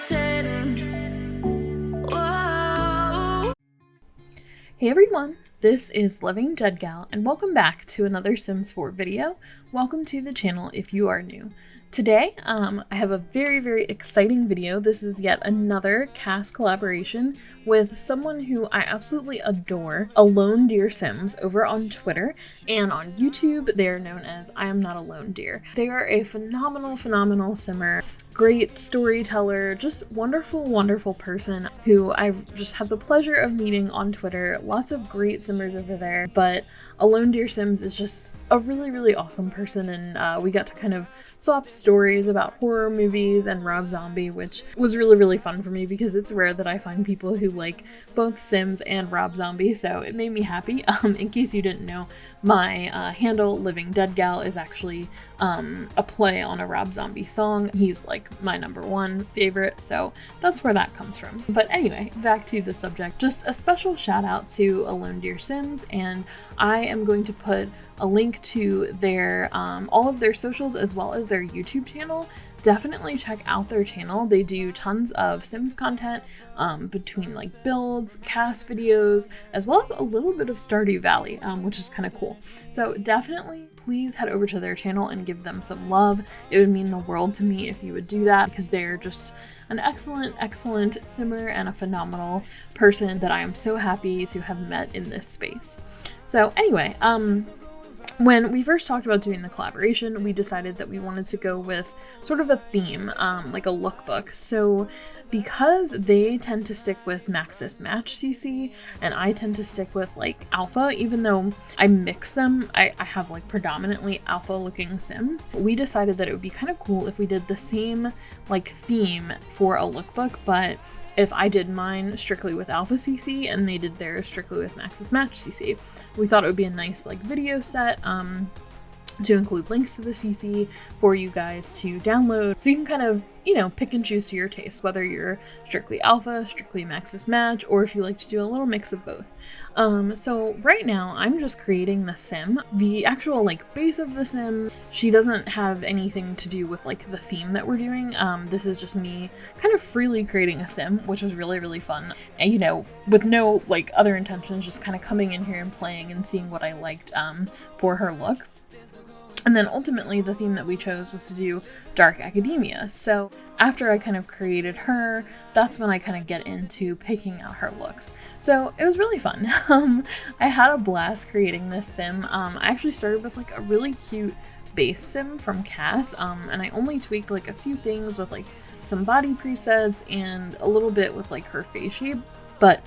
Whoa. Hey everyone, this is Living Dead Gal and welcome back to another Sims 4 video. Welcome to the channel if you are new. Today, I have a very exciting video. This is yet another CAS collaboration with someone who I absolutely adore, IAmNotAloneDear Sims, over on Twitter, and on YouTube they are known as IAmNotAloneDear. They are a phenomenal simmer, great storyteller, just wonderful person who I've just had the pleasure of meeting on Twitter. Lots of great simmers over there, but IAmNotAloneDear Sims is just a really awesome person, and we got to kind of swap stories about horror movies and Rob Zombie, which was really fun for me because it's rare that I find people who like both Sims and Rob Zombie, so it made me happy. In case you didn't know, my handle, Living Dead Gal, is actually a play on a Rob Zombie song. He's like my #1 favorite, so that's where that comes from. But anyway, back to the subject. Just a special shout out to IAmNotAloneDear Sims, and I am going to put a link to their all of their socials as well as their YouTube channel. Definitely check out their channel. They do tons of Sims content between like builds, CAS videos, as well as a little bit of Stardew Valley, which is kind of cool. So definitely please head over to their channel and give them some love. It would mean the world to me if you would do that, because they're just an excellent simmer and a phenomenal person that I am so happy to have met in this space. So anyway, when we first talked about doing the collaboration, we decided that we wanted to go with sort of a theme, like a lookbook. So because they tend to stick with Maxis Match CC and I tend to stick with like alpha, even though I mix them, I have like predominantly alpha looking Sims, we decided that it would be kind of cool if we did the same like theme for a lookbook, but if I did mine strictly with Alpha CC and they did theirs strictly with Maxis Match CC. We thought it would be a nice like video set to include links to the CC for you guys to download, so you can kind of, you know, pick and choose to your taste, whether you're strictly Alpha, strictly Maxis Match, or if you like to do a little mix of both. So right now I'm just creating the sim. The actual like base of the sim, she doesn't have anything to do with like the theme that we're doing. This is just me kind of freely creating a sim, which was really fun. And, you know, with no like other intentions, just kind of coming in here and playing and seeing what I liked for her look. And then ultimately the theme that we chose was to do dark academia. So after I kind of created her, that's when I kind of get into picking out her looks. So it was really fun. I had a blast creating this sim. I actually started with like a really cute base sim from CAS, and I only tweaked like a few things with like some body presets and a little bit with like her face shape, but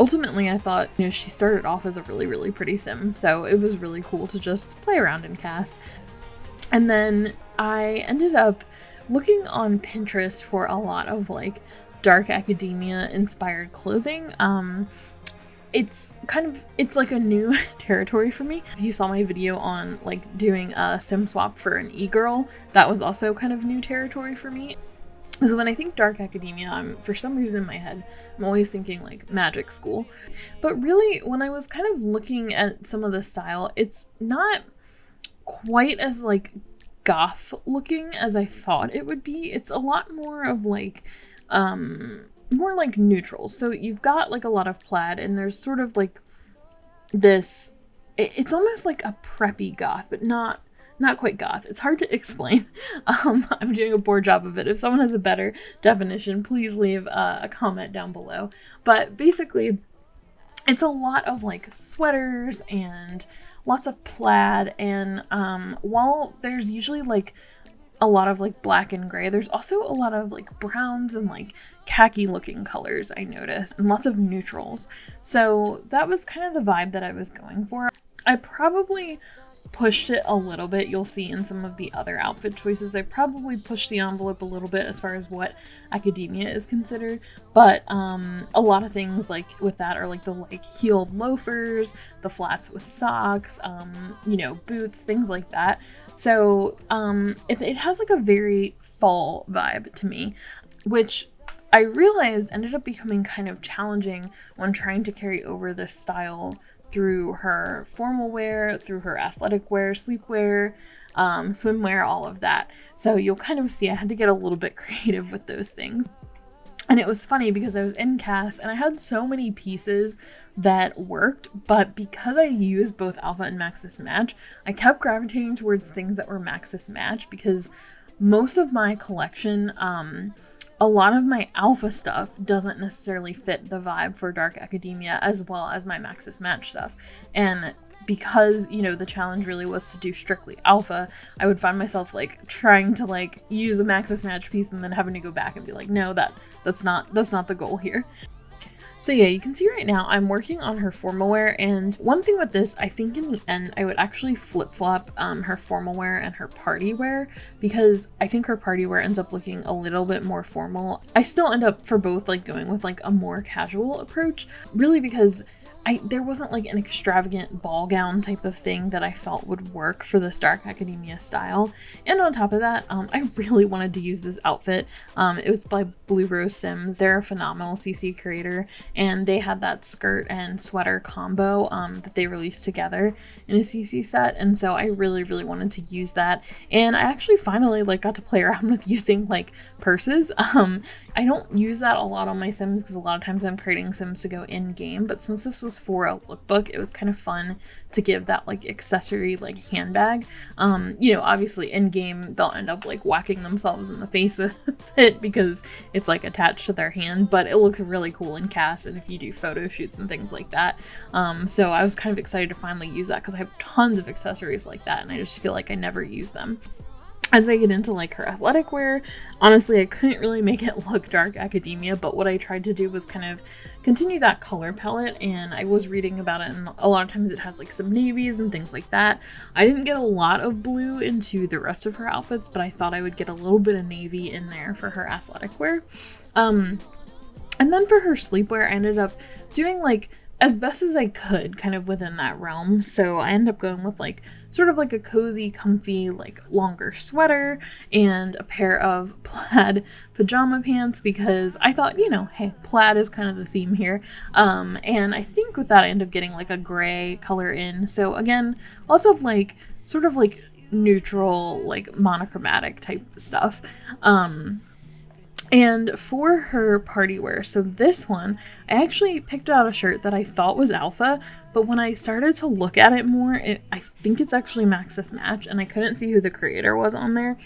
ultimately, I thought, you know, she started off as a really pretty sim, so it was really cool to just play around in CAS. And then I ended up looking on Pinterest for a lot of like dark academia inspired clothing. It's like a new territory for me. If you saw my video on like doing a sim swap for an e-girl, that was also kind of new territory for me. So when I think dark academia, for some reason in my head, I'm always thinking like magic school. But really, when I was kind of looking at some of the style, it's not quite as like goth looking as I thought it would be. It's a lot more of like, more like neutrals. So you've got like a lot of plaid, and there's sort of like this, it's almost like a preppy goth, but not quite goth. It's hard to explain. I'm doing a poor job of it. If someone has a better definition, please leave a comment down below. But basically, it's a lot of like sweaters and lots of plaid, and while there's usually like a lot of like black and gray, there's also a lot of like browns and like khaki looking colors I noticed, and lots of neutrals. So that was kind of the vibe that I was going for. I probably pushed it a little bit. You'll see in some of the other outfit choices I probably pushed the envelope a little bit as far as what academia is considered, but a lot of things like with that are like the like heeled loafers, the flats with socks, you know, boots, things like that. So it has like a very fall vibe to me, which I realized ended up becoming kind of challenging when trying to carry over this style through her formal wear, through her athletic wear, sleepwear, swimwear, all of that. So you'll kind of see I had to get a little bit creative with those things. And it was funny because I was in CAS and I had so many pieces that worked, but because I used both Alpha and Maxis Match, I kept gravitating towards things that were Maxis Match because most of my collection, a lot of my Alpha stuff doesn't necessarily fit the vibe for Dark Academia as well as my Maxis Match stuff. And because, you know, the challenge really was to do strictly Alpha, I would find myself like trying to like use a Maxis Match piece and then having to go back and be like, no, that's not the goal here. So yeah, you can see right now I'm working on her formal wear, and one thing with this, I think in the end I would actually flip-flop her formal wear and her party wear, because I think her party wear ends up looking a little bit more formal. I still end up for both like going with like a more casual approach, really because there wasn't like an extravagant ball gown type of thing that I felt would work for this Dark Academia style. And on top of that, I really wanted to use this outfit. It was by Blue Rose Sims. They're a phenomenal CC creator, and they had that skirt and sweater combo that they released together in a CC set. And so I really, really wanted to use that. And I actually finally like got to play around with using like purses. I don't use that a lot on my Sims because a lot of times I'm creating Sims to go in game, but since this was for a lookbook, it was kind of fun to give that like accessory like handbag. You know, obviously in game they'll end up like whacking themselves in the face with it because it's like attached to their hand, but it looks really cool in CAS and if you do photo shoots and things like that. So I was kind of excited to finally use that because I have tons of accessories like that and I just feel like I never use them. As I get into like her athletic wear, honestly, I couldn't really make it look Dark Academia, but what I tried to do was kind of continue that color palette, and I was reading about it, and a lot of times it has like some navies and things like that. I didn't get a lot of blue into the rest of her outfits, but I thought I would get a little bit of navy in there for her athletic wear. And then for her sleepwear, I ended up doing like as best as I could kind of within that realm. So I ended up going with like sort of like a cozy, comfy, like longer sweater and a pair of plaid pajama pants because I thought, you know, hey, plaid is kind of the theme here. And I think with that I ended up getting like a gray color in. So again, lots of like sort of like neutral, like monochromatic type stuff. And for her party wear, so this one, I actually picked out a shirt that I thought was Alpha, but when I started to look at it more, I think it's actually Maxis Match, and I couldn't see who the creator was on there.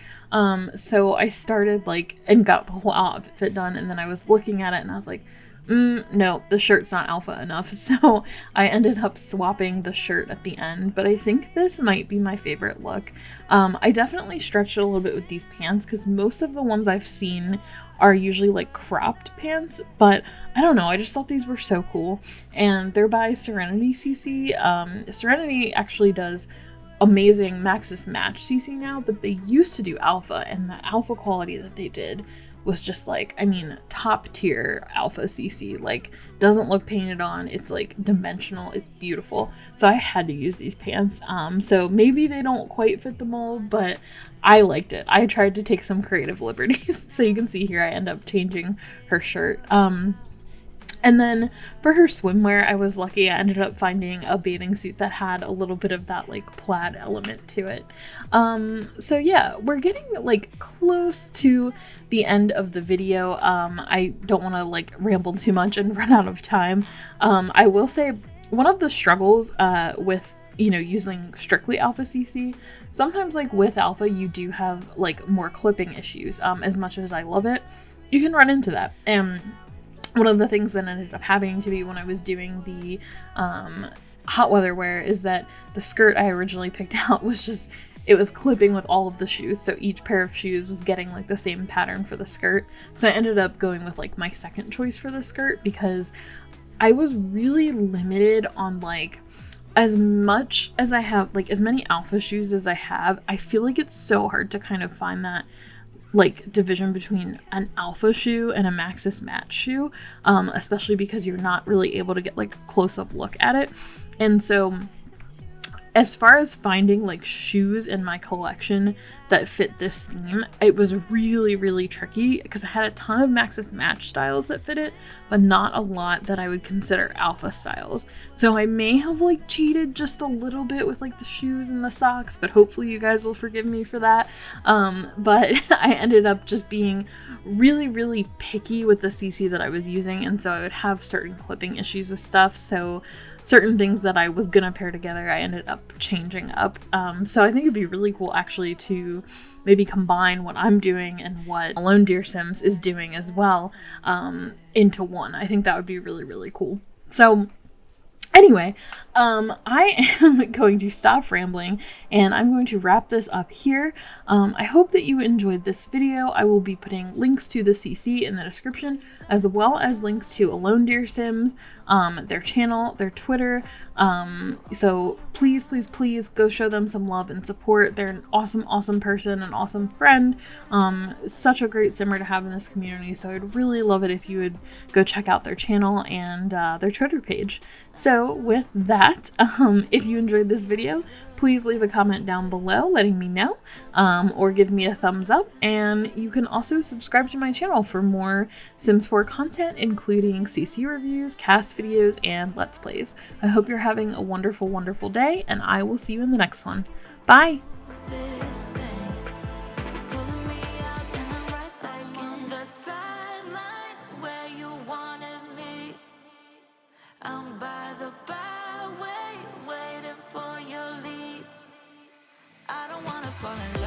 So I started like, and got the whole outfit done, and then I was looking at it and I was like, no, the shirt's not Alpha enough. So I ended up swapping the shirt at the end, but I think this might be my favorite look. I definitely stretched it a little bit with these pants because most of the ones I've seen are usually like cropped pants, but I don't know, I just thought these were so cool. And they're by Serenity CC. Serenity actually does amazing Maxis Match CC now, but they used to do Alpha, and the Alpha quality that they did was just like, I mean, top tier Alpha CC, like doesn't look painted on, it's like dimensional, it's beautiful. So I had to use these pants. So maybe they don't quite fit the mold, but I liked it. I tried to take some creative liberties. So you can see here I end up changing her shirt. And then for her swimwear, I was lucky. I ended up finding a bathing suit that had a little bit of that like plaid element to it. So yeah, we're getting like close to the end of the video. I don't want to like ramble too much and run out of time. I will say one of the struggles with, you know, using strictly Alpha CC, sometimes like with Alpha you do have like more clipping issues. As much as I love it, you can run into that. And one of the things that ended up happening to me when I was doing the hot weather wear is that the skirt I originally picked out was just, it was clipping with all of the shoes, so each pair of shoes was getting like the same pattern for the skirt. So I ended up going with like my second choice for the skirt because I was really limited on like, as much as I have, like as many Alpha shoes as I have, I feel like it's so hard to kind of find that like division between an Alpha shoe and a Maxis Match shoe, especially because you're not really able to get like a close-up look at it. And so as far as finding like shoes in my collection that fit this theme. It was really, really tricky because I had a ton of Maxis Match styles that fit it, but not a lot that I would consider alpha styles. So I may have like cheated just a little bit with like the shoes and the socks, but hopefully you guys will forgive me for that. But I ended up just being really, really picky with the CC that I was using, and so I would have certain clipping issues with stuff. So certain things that I was gonna pair together, I ended up changing up. So I think it'd be really cool actually to maybe combine what I'm doing and what IAmNotAloneDear Sims is doing as well into one. I think that would be really, really cool. So anyway, I am going to stop rambling and I'm going to wrap this up here. I hope that you enjoyed this video. I will be putting links to the CC in the description, as well as links to IAmNotAloneDear Sims, their channel, their Twitter. So please, please, please go show them some love and support. They're an awesome, awesome person, an awesome friend. Such a great simmer to have in this community. So I'd really love it if you would go check out their channel and their Twitter page. So with that, if you enjoyed this video, please leave a comment down below letting me know, or give me a thumbs up. And you can also subscribe to my channel for more Sims 4 content, including CC reviews, CAS videos, and Let's Plays. I hope you're having a wonderful, wonderful day, and I will see you in the next one. Bye! I'm by the byway, waiting for your lead. I don't wanna fall in love.